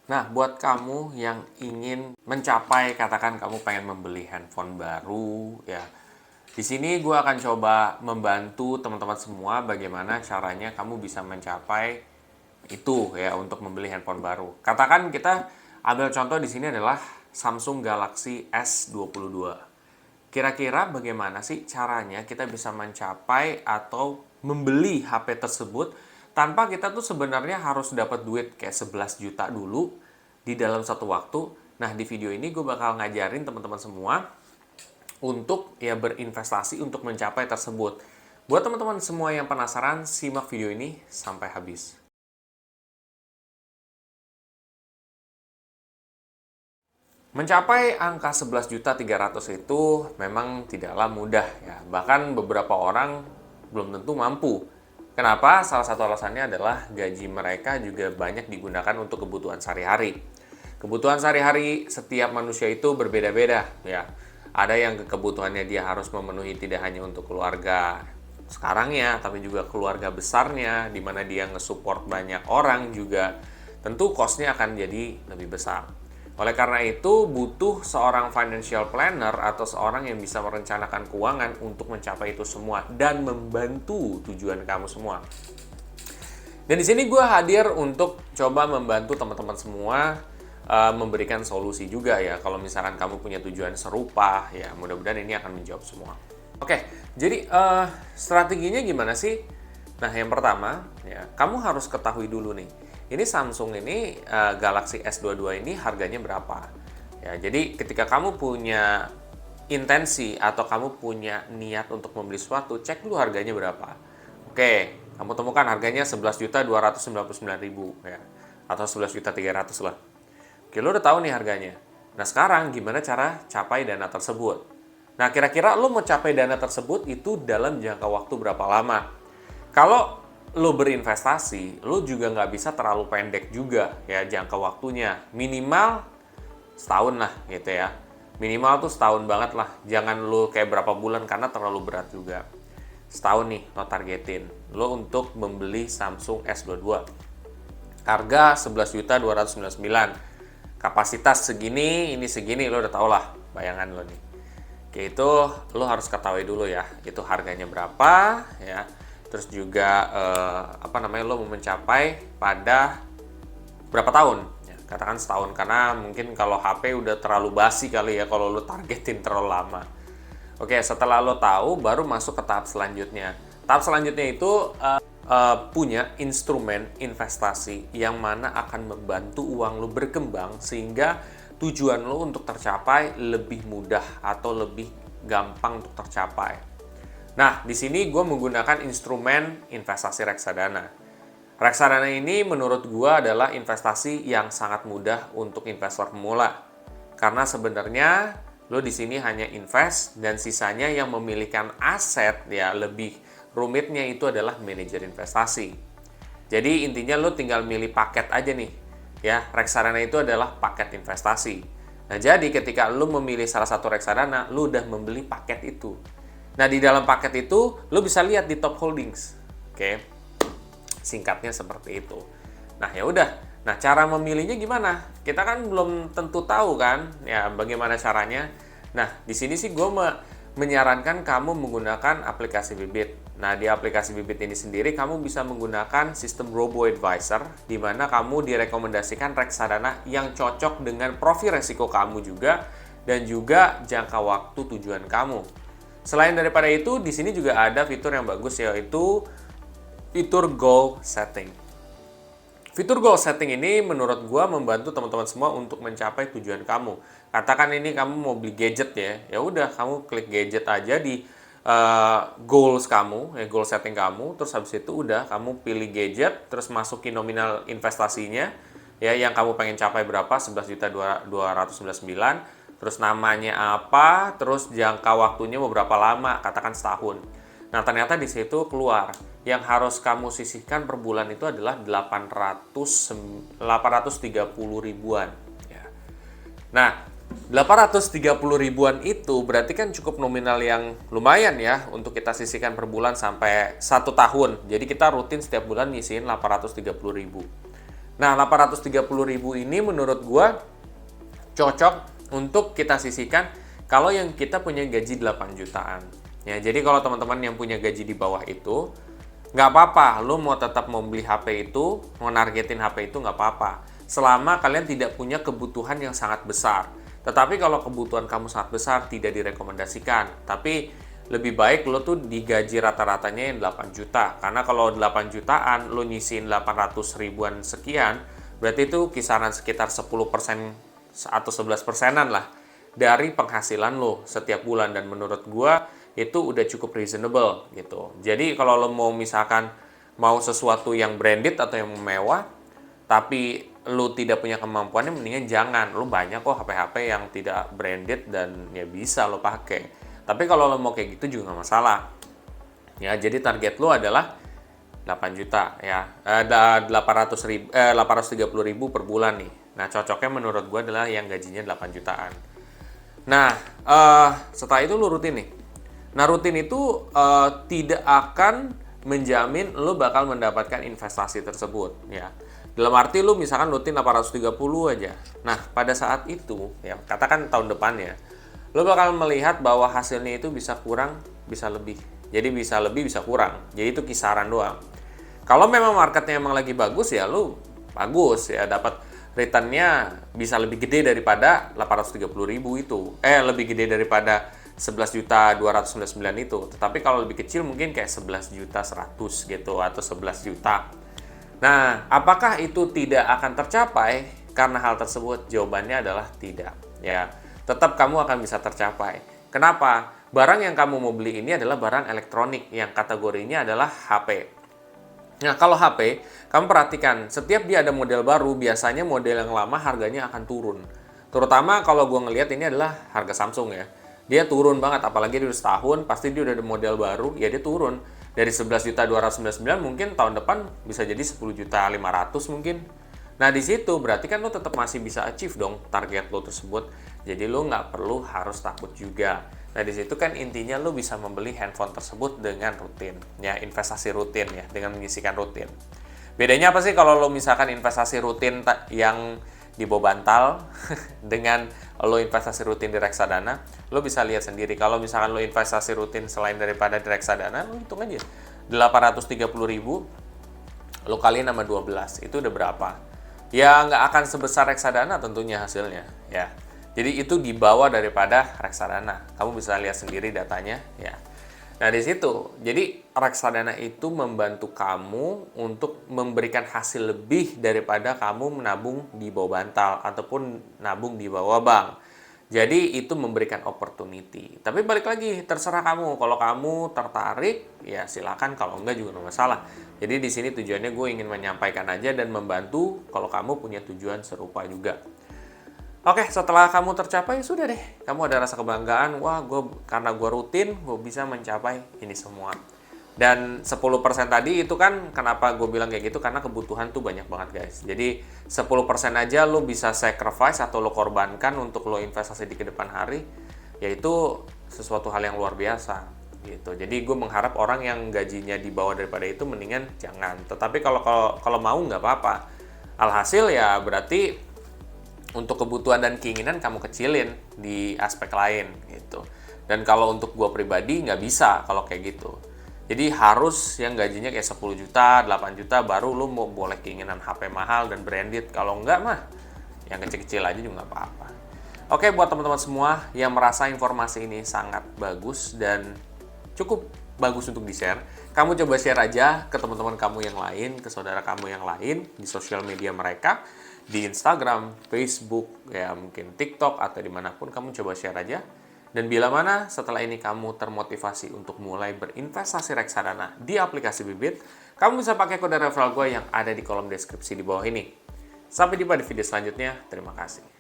Nah, buat kamu yang ingin mencapai, katakan kamu pengen membeli handphone baru, ya. Di sini gue akan coba membantu teman-teman semua bagaimana caranya kamu bisa mencapai itu ya untuk membeli handphone baru. Katakan kita ambil contoh di sini adalah Samsung Galaxy S22. Kira-kira bagaimana sih caranya kita bisa mencapai atau membeli HP tersebut tanpa kita tuh sebenarnya harus dapat duit kayak 11 juta dulu di dalam satu waktu. Nah, di video ini gue bakal ngajarin teman-teman semua untuk ya berinvestasi untuk mencapai tersebut. Buat teman-teman semua yang penasaran, simak video ini sampai habis. Mencapai angka 11.300.000 itu memang tidaklah mudah ya. Bahkan beberapa orang belum tentu mampu. Kenapa? Salah satu alasannya adalah gaji mereka juga banyak digunakan untuk kebutuhan sehari-hari. Kebutuhan sehari-hari setiap manusia itu berbeda-beda ya. Ada yang kebutuhannya dia harus memenuhi tidak hanya untuk keluarga sekarang ya, tapi juga keluarga besarnya, di mana dia nge-support banyak orang juga. Tentu cost-nya akan jadi lebih besar. Oleh karena itu, butuh seorang financial planner atau seorang yang bisa merencanakan keuangan untuk mencapai itu semua dan membantu tujuan kamu semua. Dan di sini gue hadir untuk coba membantu teman-teman semua memberikan solusi juga ya. Kalau misalkan kamu punya tujuan serupa, ya mudah-mudahan ini akan menjawab semua. Oke, jadi strateginya gimana sih? Nah, yang pertama, ya kamu harus ketahui dulu nih. Ini Samsung ini Galaxy S22 ini harganya berapa? Ya, jadi ketika kamu punya intensi atau kamu punya niat untuk membeli sesuatu, cek dulu harganya berapa. Oke, kamu temukan harganya 11.299.000 ya, atau 11.300.000 lah. Oke, lo udah tahu nih harganya. Nah, sekarang gimana cara capai dana tersebut? Nah, kira-kira lo mau capai dana tersebut itu dalam jangka waktu berapa lama? Kalau lo berinvestasi, lo juga nggak bisa terlalu pendek juga ya jangka waktunya. Minimal setahun lah gitu ya. Minimal tuh setahun banget lah. Jangan lo kayak berapa bulan karena terlalu berat juga. Setahun nih lo targetin. Lo untuk membeli Samsung S22. Harga 11.299.000. Kapasitas segini, ini segini, lo udah tau lah bayangan lo nih. Oke, itu lo harus ketahui dulu ya. Itu harganya berapa ya. Terus juga lo mau mencapai pada berapa tahun? Ya, katakan setahun, karena mungkin kalau HP udah terlalu basi kali ya kalau lo targetin terlalu lama. Oke, setelah lo tahu, baru masuk ke tahap selanjutnya. Tahap selanjutnya itu punya instrumen investasi yang mana akan membantu uang lo berkembang sehingga tujuan lo untuk tercapai lebih mudah atau lebih gampang untuk tercapai. Nah, di sini gue menggunakan instrumen investasi reksadana. Reksadana ini menurut gue adalah investasi yang sangat mudah untuk investor pemula. Karena sebenarnya lo di sini hanya invest dan sisanya yang memiliki aset ya lebih rumitnya itu adalah manajer investasi. Jadi intinya lo tinggal milih paket aja nih. Ya, reksadana itu adalah paket investasi. Nah, jadi ketika lo memilih salah satu reksadana, lo udah membeli paket itu. Nah, di dalam paket itu, lo bisa lihat di top holdings. Oke, singkatnya seperti itu. Nah, ya udah. Nah, cara memilihnya gimana? Kita kan belum tentu tahu kan, ya bagaimana caranya. Nah, di sini sih gue menyarankan kamu menggunakan aplikasi Bibit. Nah, di aplikasi Bibit ini sendiri kamu bisa menggunakan sistem robo-advisor, di mana kamu direkomendasikan reksadana yang cocok dengan profil resiko kamu juga, dan juga jangka waktu tujuan kamu. Selain daripada itu, di sini juga ada fitur yang bagus, yaitu fitur goal setting. Fitur goal setting ini menurut gua membantu teman-teman semua untuk mencapai tujuan kamu. Katakan ini kamu mau beli gadget ya udah kamu klik gadget aja di goals kamu, goal setting kamu, terus habis itu udah kamu pilih gadget, terus masukin nominal investasinya ya yang kamu pengen capai berapa, 11.299.000, terus namanya apa, terus jangka waktunya mau berapa lama, katakan setahun. Nah, ternyata di situ keluar yang harus kamu sisihkan per bulan itu adalah 830 ribuan ya. Nah, 830 ribuan itu berarti kan cukup nominal yang lumayan ya untuk kita sisihkan per bulan sampai 1 tahun. Jadi kita rutin setiap bulan nyisihin 830 ribu. Nah, 830.000 ini menurut gua cocok untuk kita sisihkan kalau yang kita punya gaji 8 jutaan. Ya, jadi kalau teman-teman yang punya gaji di bawah itu, nggak apa-apa, lu mau tetap mau beli HP itu, mau nargetin HP itu nggak apa-apa. Selama kalian tidak punya kebutuhan yang sangat besar. Tetapi kalau kebutuhan kamu sangat besar, tidak direkomendasikan. Tapi lebih baik lo tuh digaji rata-ratanya yang 8 juta. Karena kalau 8 jutaan, lo nyisiin 800 ribuan sekian, berarti itu kisaran sekitar 10% atau 11%-an lah dari penghasilan lo setiap bulan. Dan menurut gua itu udah cukup reasonable gitu. Jadi kalau lo mau misalkan mau sesuatu yang branded atau yang mewah, tapi lu tidak punya kemampuannya, mendingan jangan. Lu banyak kok HP-HP yang tidak branded dan ya bisa lo pakai. Tapi kalau lo mau kayak gitu juga nggak masalah. Ya, jadi target lo adalah 8 juta ya. 830.000 per bulan nih. Nah, cocoknya menurut gue adalah yang gajinya 8 jutaan. Nah, setelah itu lo rutin nih. Nah, rutin itu tidak akan menjamin lo bakal mendapatkan investasi tersebut ya. Dalam arti lu misalkan rutin 830 aja. Nah, pada saat itu ya, katakan tahun depannya, lo bakal melihat bahwa hasilnya itu bisa kurang, bisa lebih. Jadi bisa lebih, bisa kurang. Jadi itu kisaran doang. Kalau memang marketnya emang lagi bagus ya lu bagus ya, dapat returnnya bisa lebih gede daripada 830.000 itu. Lebih gede daripada 11.299 itu. Tetapi kalau lebih kecil mungkin kayak 11.100 gitu atau 11 juta. Nah, apakah itu tidak akan tercapai karena hal tersebut? Jawabannya adalah tidak ya. Tetap kamu akan bisa tercapai. Kenapa? Barang yang kamu mau beli ini adalah barang elektronik yang kategorinya adalah HP. Nah, kalau HP, kamu perhatikan, setiap dia ada model baru, biasanya model yang lama harganya akan turun. Terutama kalau gue ngelihat ini adalah harga Samsung ya. Dia turun banget, apalagi dia udah setahun, pasti dia udah ada model baru, ya dia turun. Dari 11.299 mungkin tahun depan bisa jadi 10.500.000 mungkin. Nah, di situ berarti kan lo tetap masih bisa achieve dong target lo tersebut. Jadi lo nggak perlu harus takut juga. Nah, di situ kan intinya lo bisa membeli handphone tersebut dengan rutin, ya investasi rutin ya, dengan menyisihkan rutin. Bedanya apa sih kalau lo misalkan investasi rutin yang di bawah bantal dengan lo investasi rutin di reksadana? Lo bisa lihat sendiri. Kalau misalkan lo investasi rutin selain daripada di reksadana, lo hitung aja 830.000 lo kaliin sama 12, itu udah berapa? Ya nggak akan sebesar reksadana tentunya hasilnya ya. Jadi itu di bawah daripada reksadana. Kamu bisa lihat sendiri datanya ya. Nah, di situ jadi reksadana itu membantu kamu untuk memberikan hasil lebih daripada kamu menabung di bawah bantal ataupun nabung di bawah bank. Jadi itu memberikan opportunity. Tapi balik lagi, terserah kamu. Kalau kamu tertarik, ya silakan. Kalau enggak juga nggak masalah. Jadi di sini tujuannya gue ingin menyampaikan aja dan membantu kalau kamu punya tujuan serupa juga. Oke, setelah kamu tercapai, sudah deh. Kamu ada rasa kebanggaan, wah karena gue rutin, gue bisa mencapai ini semua. Dan 10% tadi itu kan kenapa gue bilang kayak gitu, karena kebutuhan tuh banyak banget guys. Jadi 10% aja lo bisa sacrifice atau lo korbankan untuk lo investasi di kedepan hari, yaitu sesuatu hal yang luar biasa gitu. Jadi gue mengharap orang yang gajinya di bawah daripada itu mendingan jangan. Tetapi kalau mau nggak apa-apa. Alhasil ya berarti untuk kebutuhan dan keinginan kamu kecilin di aspek lain gitu. Dan kalau untuk gue pribadi nggak bisa kalau kayak gitu. Jadi harus yang gajinya kayak 10 juta, 8 juta baru lu mau boleh keinginan HP mahal dan branded. Kalau enggak mah yang kecil-kecil aja juga nggak apa-apa. Oke, buat teman-teman semua yang merasa informasi ini sangat bagus dan cukup bagus untuk di-share, kamu coba share aja ke teman-teman kamu yang lain, ke saudara kamu yang lain di sosial media mereka, di Instagram, Facebook, ya mungkin TikTok atau dimanapun kamu coba share aja. Dan bila mana setelah ini kamu termotivasi untuk mulai berinvestasi reksadana di aplikasi Bibit, kamu bisa pakai kode referral gue yang ada di kolom deskripsi di bawah ini. Sampai jumpa di video selanjutnya. Terima kasih.